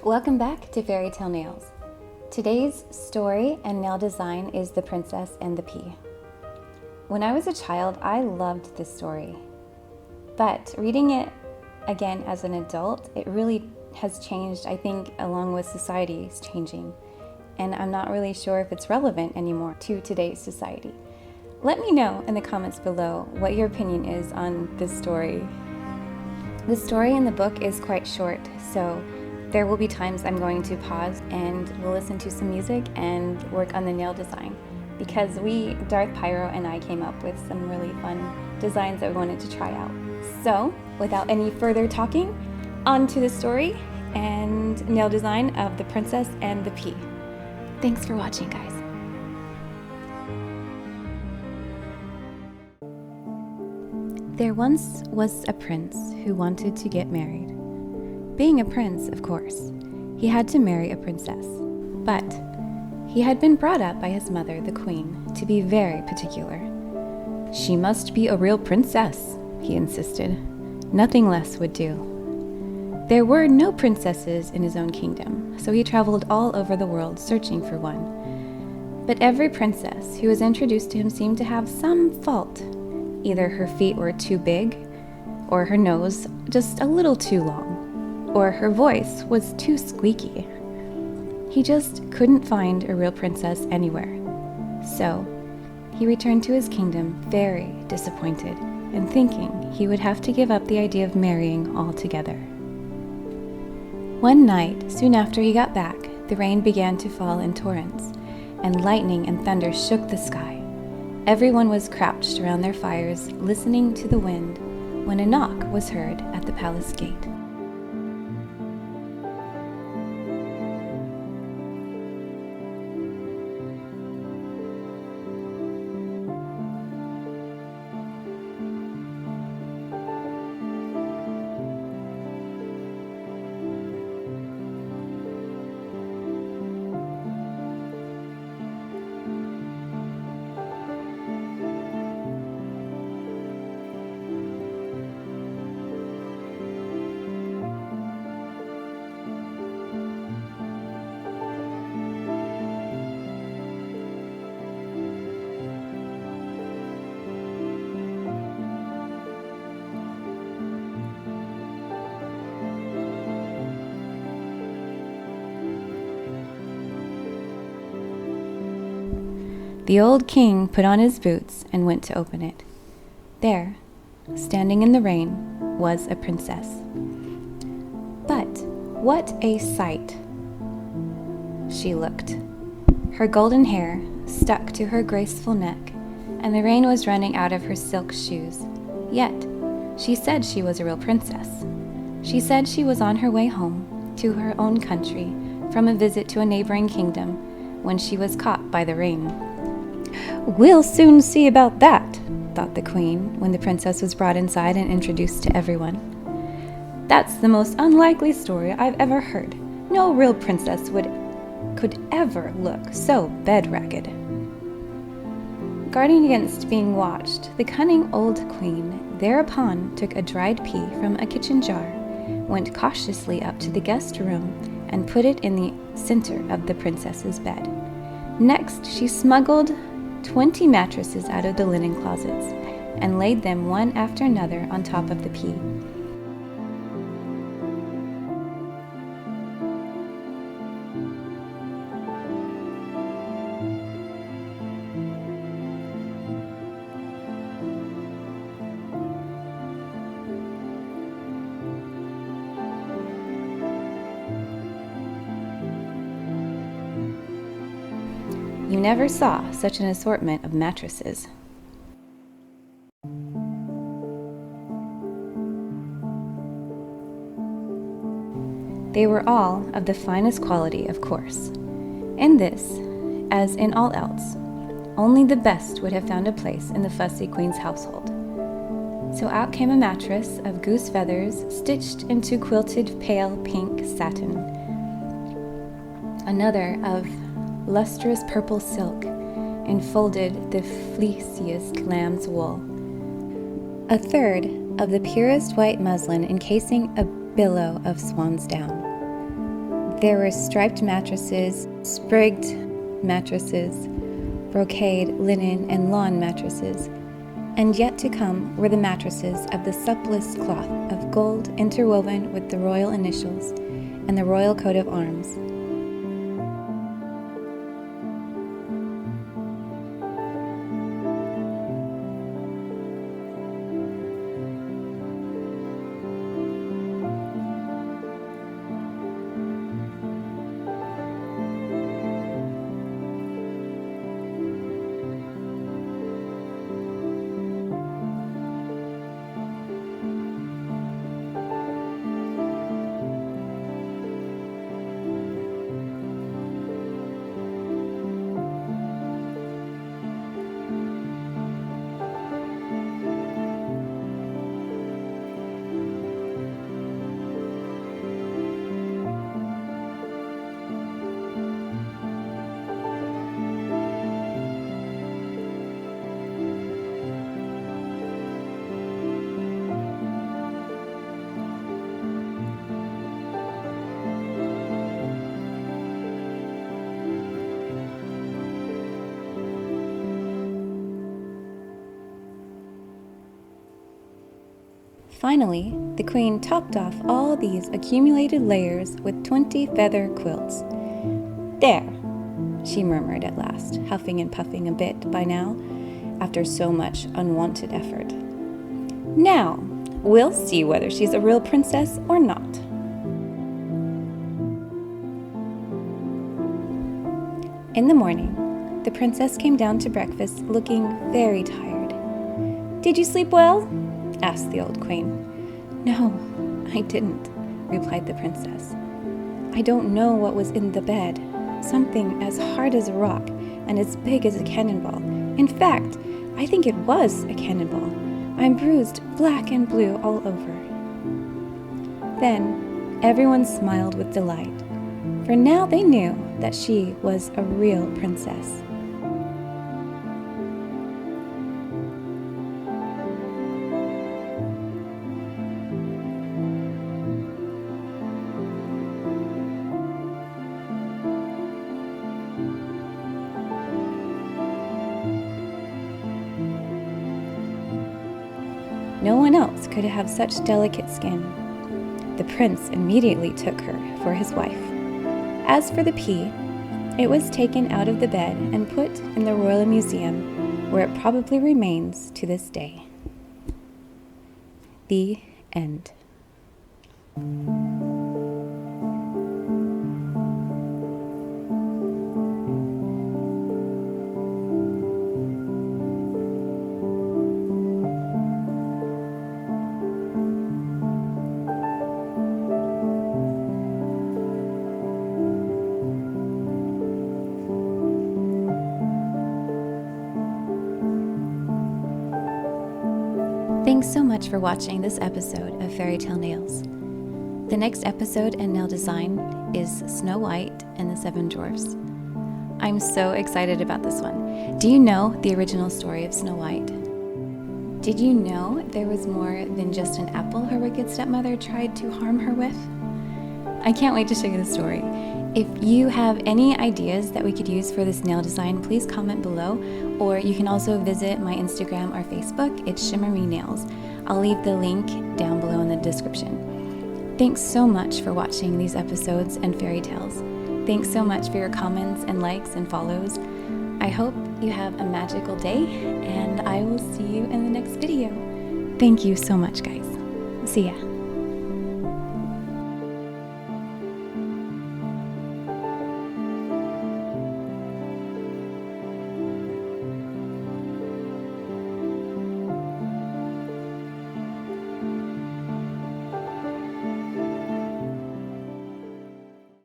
Welcome back to FairyTale Nails. Today's story and nail design is The Princess and the Pea. When I was a child, I loved this story. But reading it again as an adult, it really has changed, I think, along with society's changing. And I'm not really sure if it's relevant anymore to today's society. Let me know in the comments below what your opinion is on this story. The story in the book is quite short, so there will be times I'm going to pause and we'll listen to some music and work on the nail design, because Darth Pyro and I came up with some really fun designs that we wanted to try out. So without any further talking, on to the story and nail design of The Princess and the Pea. Thanks for watching, guys. There once was a prince who wanted to get married. Being a prince, of course, he had to marry a princess. But he had been brought up by his mother, the queen, to be very particular. She must be a real princess, he insisted. Nothing less would do. There were no princesses in his own kingdom, so he traveled all over the world searching for one. But every princess who was introduced to him seemed to have some fault. Either her feet were too big, or her nose just a little too long, or her voice was too squeaky. He just couldn't find a real princess anywhere. So he returned to his kingdom very disappointed and thinking he would have to give up the idea of marrying altogether. One night, soon after he got back, the rain began to fall in torrents, and lightning and thunder shook the sky. Everyone was crouched around their fires, listening to the wind, when a knock was heard at the palace gate. The old king put on his boots and went to open it. There, standing in the rain, was a princess. But what a sight! She looked. Her golden hair stuck to her graceful neck, and the rain was running out of her silk shoes. Yet, she said she was a real princess. She said she was on her way home to her own country from a visit to a neighboring kingdom when she was caught by the rain. "We'll soon see about that," thought the queen when the princess was brought inside and introduced to everyone. "That's the most unlikely story I've ever heard. No real princess could ever look so bed-ragged." Guarding against being watched, the cunning old queen thereupon took a dried pea from a kitchen jar, went cautiously up to the guest room, and put it in the center of the princess's bed. Next, she smuggled 20 mattresses out of the linen closets and laid them one after another on top of the pea. You never saw such an assortment of mattresses. They were all of the finest quality, of course. In this, as in all else, only the best would have found a place in the fussy queen's household. So out came a mattress of goose feathers stitched into quilted pale pink satin. Another of lustrous purple silk enfolded the fleeciest lamb's wool. A third of the purest white muslin encasing a billow of swan's down. There were striped mattresses, sprigged mattresses, brocade, linen, and lawn mattresses, and yet to come were the mattresses of the supplest cloth of gold interwoven with the royal initials and the royal coat of arms. Finally, the queen topped off all these accumulated layers with 20 feather quilts. "There," she murmured at last, huffing and puffing a bit by now, after so much unwanted effort. "Now, we'll see whether she's a real princess or not." In the morning, the princess came down to breakfast looking very tired. "Did you sleep well?" asked the old queen. "No, I didn't," replied the princess. "I don't know what was in the bed. Something as hard as a rock and as big as a cannonball. In fact, I think it was a cannonball. I'm bruised black and blue all over." Then everyone smiled with delight, for now they knew that she was a real princess. No one else could have such delicate skin. The prince immediately took her for his wife. As for the pea, it was taken out of the bed and put in the Royal Museum, where it probably remains to this day. The end. Thanks so much for watching this episode of FairyTale Nails. The next episode and nail design is Snow White and the Seven Dwarfs. I'm so excited about this one. Do you know the original story of Snow White? Did you know there was more than just an apple her wicked stepmother tried to harm her with? I can't wait to show you the story. If you have any ideas that we could use for this nail design, please comment below, or you can also visit my Instagram or Facebook. It's Shimmery Nails. I'll leave the link down below in the description. Thanks so much for watching these episodes and fairy tales. Thanks so much for your comments and likes and follows. I hope you have a magical day, and I will see you in the next video. Thank you so much, guys. See ya.